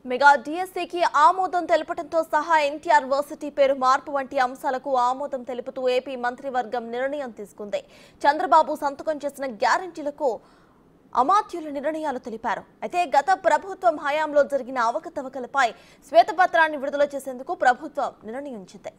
Mega డిఎస్సికి ఆమోదం తెలపడంతో సహా ఎన్టీఆర్ వర్సిటీ పేరు మార్పు వంటి అంశాలకు ఆమోదం తెలుపుతూ ఏపీ మంత్రివర్గం నిర్ణయం తీసుకుంది. చంద్రబాబు సంతకం చేసిన గ్యారంటీలకు అమాత్యుల నిర్ణయాలు తెలిపారు. అయితే గత ప్రభుత్వం హయాంలో జరిగిన అవకతవకలపై శ్వేతపత్రాన్ని విడుదల చేసేందుకు ప్రభుత్వం నిర్ణయించింది.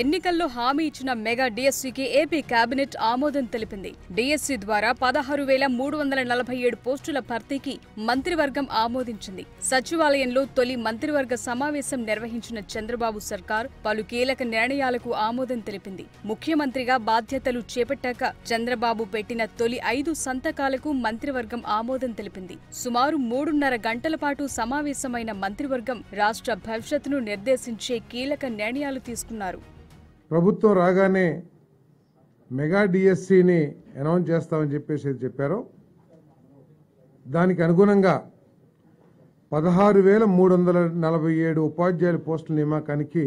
ఎన్నికల్లో హామీ ఇచ్చిన మెగా డిఎస్సికి ఏపీ కేబినెట్ ఆమోదం తెలిపింది. డిఎస్సి ద్వారా 16,347 పోస్టుల భర్తీకి మంత్రివర్గం ఆమోదించింది. సచివాలయంలో తొలి మంత్రివర్గ సమావేశం నిర్వహించిన చంద్రబాబు సర్కార్ పలు కీలక నిర్ణయాలకు ఆమోదం తెలిపింది. ముఖ్యమంత్రిగా బాధ్యతలు చేపట్టాక చంద్రబాబు పెట్టిన తొలి 5 సంతకాలకు మంత్రివర్గం ఆమోదం తెలిపింది. సుమారు 3.5 గంటల పాటు సమావేశమైన మంత్రివర్గం రాష్ట్ర భవిష్యత్తును నిర్దేశించే కీలక నిర్ణయాలు తీసుకున్నారు. ప్రభుత్వం రాగానే మెగా డిఎస్సిని అనౌన్స్ చేస్తామని చెప్పారో దానికి అనుగుణంగా 16,347 ఉపాధ్యాయుల పోస్టుల నియామకానికి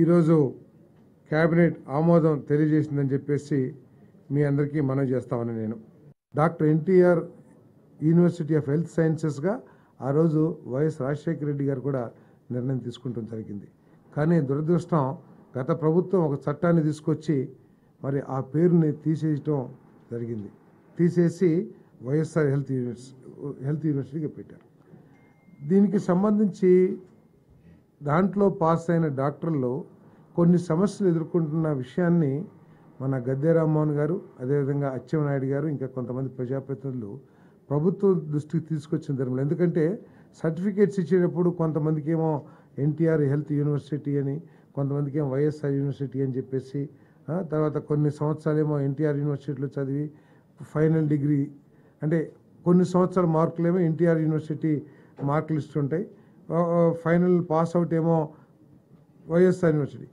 ఈరోజు కేబినెట్ ఆమోదం తెలియజేసిందని చెప్పేసి మీ అందరికీ మనవి చేస్తామని నేను doctor NTR university of health సైన్సెస్గా ఆ రోజు వైఎస్ రాజశేఖర రెడ్డి గారు కూడా నిర్ణయం తీసుకుంటం జరిగింది. కానీ దురదృష్టం గత ప్రభుత్వం ఒక చట్టాన్ని తీసుకొచ్చి మరి ఆ పేరుని తీసేయటం జరిగింది. తీసేసి వైఎస్ఆర్ హెల్త్ యూనివర్సిటీగా పెట్టారు. దీనికి సంబంధించి దాంట్లో పాస్ అయిన డాక్టర్లు కొన్ని సమస్యలు ఎదుర్కొంటున్న విషయాన్ని మన గద్దె రామ్మోహన్ గారు, అదేవిధంగా అచ్చెన్నాయుడు గారు, ఇంకా కొంతమంది ప్రజాప్రతినిధులు ప్రభుత్వం దృష్టికి తీసుకొచ్చిన ధర్మం. ఎందుకంటే సర్టిఫికేట్స్ ఇచ్చేటప్పుడు కొంతమందికి ఏమో ఎన్టీఆర్ హెల్త్ యూనివర్సిటీ అని, కొంతమందికి ఏమో వైఎస్ఆర్ యూనివర్సిటీ అని చెప్పేసి, తర్వాత కొన్ని సంవత్సరాలేమో ఎన్టీఆర్ యూనివర్సిటీలో చదివి ఫైనల్ డిగ్రీ అంటే కొన్ని సంవత్సరాల మార్కులేమో ఎన్టీఆర్ యూనివర్సిటీ మార్కులు ఇస్తుంటాయి, ఫైనల్ పాస్ అవుట్ ఏమో వైఎస్ఆర్ యూనివర్సిటీ.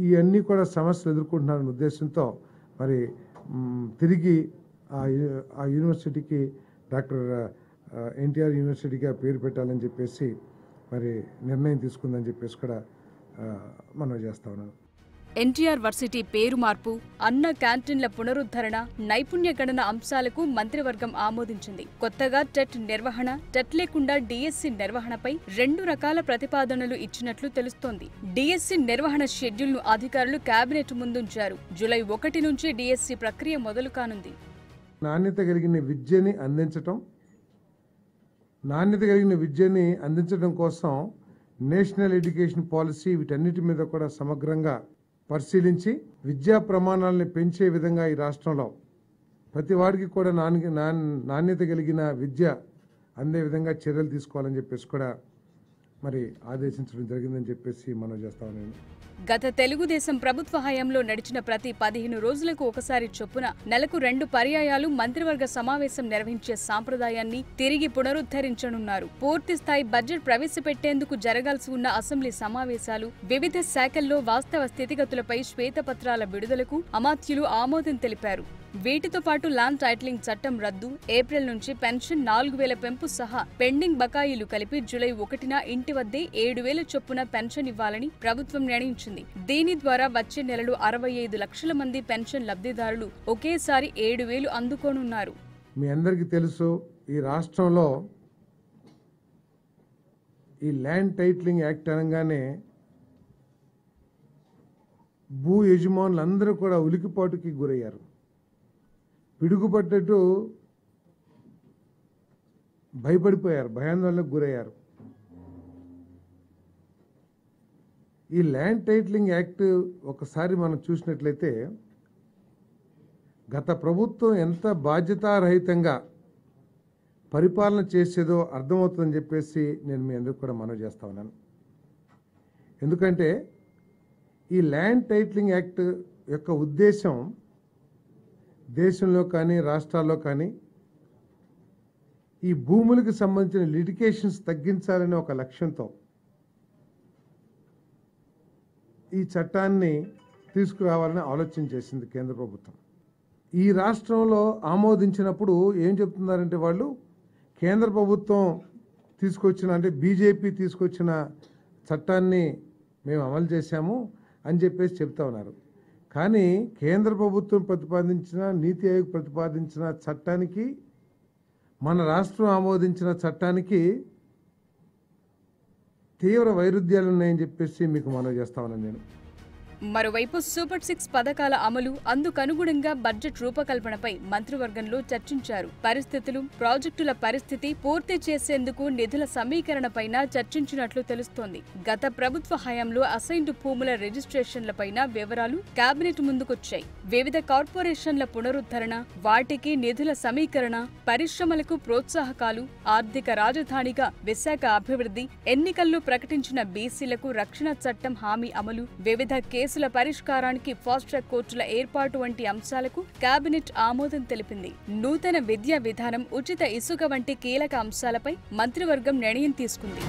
ఇవన్నీ కూడా సమస్యలు ఎదుర్కొంటున్నారనే ఉద్దేశంతో మరి తిరిగి ఆ యూనివర్సిటీకి డాక్టర్ ఎన్టీఆర్ యూనివర్సిటీగా పేరు పెట్టాలని చెప్పేసి మరి నిర్ణయం తీసుకుందని చెప్పేసి కూడా మనం చేస్తా ఉన్నాం. ఎన్టీఆర్ వర్సిటీ పేరు మార్పు, అన్న క్యాంటీన్ల పునరుద్ధరణ, నైపుణ్య గణన అంశాలకు మంత్రివర్గం ఆమోదించింది. కొత్తగా టెట్ నిర్వహణ, టెట్ లేకుండా డిఎస్సి నిర్వహణపై 2 రకాల ప్రతిపాదనలు ఇచ్చినట్లు తెలుస్తోంది. డిఎస్సి నిర్వహణ షెడ్యూల్ను అధికారులు కేబినెట్ ముందుంచారు. జూలై 1 నుంచి డిఎస్సి ప్రక్రియ మొదలు కానుంది. నాణ్యత కలిగిన విద్యని అందించడం కోసం నేషనల్ ఎడ్యుకేషన్ పాలసీ వీటన్నిటి మీద కూడా సమగ్రంగా పరిశీలించి విద్యా ప్రమాణాలను పెంచే విధంగా ఈ రాష్ట్రంలో ప్రతి వాడికి కూడా నాణ్యత కలిగిన విద్య అందే విధంగా చర్యలు తీసుకోవాలని చెప్పేసి కూడా మరి ఆదేశించడం జరిగిందని చెప్పేసి మనం చేస్తాం. నేను గత తెలుగుదేశం ప్రభుత్వ హయాంలో నడిచిన ప్రతి 15 రోజులకు ఒకసారి చొప్పున నెలకు 2 పర్యాయాలు మంత్రివర్గ సమావేశం నిర్వహించే సాంప్రదాయాన్ని తిరిగి పునరుద్ధరించనున్నారు. పూర్తి స్థాయి బడ్జెట్ ప్రవేశపెట్టేందుకు జరగాల్సి ఉన్న అసెంబ్లీ సమావేశాలు, వివిధ శాఖల్లో వాస్తవ స్థితిగతులపై శ్వేతపత్రాల విడుదలకు అమాత్యులు ఆమోదం తెలిపారు. వీటితో పాటు ల్యాండ్ టైటిలింగ్ చట్టం రద్దు, ఏప్రిల్ నుంచి పెన్షన్ 4,000 పెంపు సహా పెండింగ్ బకాయిలు కలిపి జూలై 1న ఇంటి వద్దే 7,000 చొప్పున పెన్షన్ ఇవ్వాలని ప్రభుత్వం నిర్ణయించింది. దీని ద్వారా వచ్చే నెలలో 65 లక్షల మంది పెన్షన్ లబ్ధిదారులు ఒకేసారి 7,000 అందుకోనున్నారు. మీ అందరికీ తెలుసు, ఈ రాష్ట్రంలో ఈ ల్యాండ్ టైటిలింగ్ యాక్ట్ అనగానే భూ యజమానులందరూ కూడా ఉలికిపాటుకి గురయ్యారు. పిడుగుపడ్డట్టు భయపడిపోయారు, భయాందోళనకు గురయ్యారు. ఈ ల్యాండ్ టైటిలింగ్ యాక్ట్ ఒకసారి మనం చూసినట్లయితే గత ప్రభుత్వం ఎంత బాధ్యతారహితంగా పరిపాలన చేసేదో అర్థమవుతుందని చెప్పేసి నేను మీ అందరికీ కూడా మనవి చేస్తా ఉన్నాను. ఎందుకంటే ఈ ల్యాండ్ టైటిలింగ్ యాక్ట్ యొక్క ఉద్దేశం దేశంలో కానీ రాష్ట్రాల్లో కానీ ఈ భూములకు సంబంధించిన లిటిగేషన్స్ తగ్గించాలనే ఒక లక్ష్యంతో ఈ చట్టాన్ని తీసుకురావాలని ఆలోచన చేసింది కేంద్ర ప్రభుత్వం. ఈ రాష్ట్రంలో ఆమోదించినప్పుడు ఏం చెప్తున్నారంటే వాళ్ళు కేంద్ర ప్రభుత్వం తీసుకొచ్చిన అంటే బీజేపీ తీసుకొచ్చిన చట్టాన్ని మేము అమలు చేశాము, అని చెప్పేసి చెప్తా ఉన్నారు. కానీ కేంద్ర ప్రభుత్వం ప్రతిపాదించిన, నీతి ఆయోగ్ ప్రతిపాదించిన చట్టానికి, మన రాష్ట్రం ఆమోదించిన చట్టానికి తీవ్ర వైరుధ్యాలు ఉన్నాయని చెప్పేసి మీకు మనవి చేస్తా ఉన్నాను నేను. మరోవైపు సూపర్ 6 పథకాల అమలు, అందుకనుగుణంగా బడ్జెట్ రూపకల్పనపై మంత్రివర్గంలో చర్చించారు. పరిస్థితులు, ప్రాజెక్టుల పరిస్థితి పూర్తి చేసేందుకు నిధుల సమీకరణపైన చర్చించినట్లు తెలుస్తోంది. గత ప్రభుత్వ హయాంలో అసైన్డ్ భూముల రిజిస్ట్రేషన్లపైన వివరాలు కేబినెట్ ముందుకొచ్చాయి. వివిధ కార్పొరేషన్ల పునరుద్ధరణ, వాటికి నిధుల సమీకరణ, పరిశ్రమలకు ప్రోత్సాహకాలు, ఆర్థిక రాజధానిగా విశాఖ అభివృద్ధి, ఎన్నికల్లో ప్రకటించిన బీసీలకు రక్షణ చట్టం హామీ అమలు, వివిధ కేసుల పరిష్కారానికి ఫాస్ట్ ట్రాక్ కోర్టుల ఏర్పాటు వంటి అంశాలకు కేబినెట్ ఆమోదం తెలిపింది. నూతన విద్యా విధానం, ఉచిత ఇసుక వంటి కీలక అంశాలపై మంత్రివర్గం నిర్ణయం తీసుకుంది.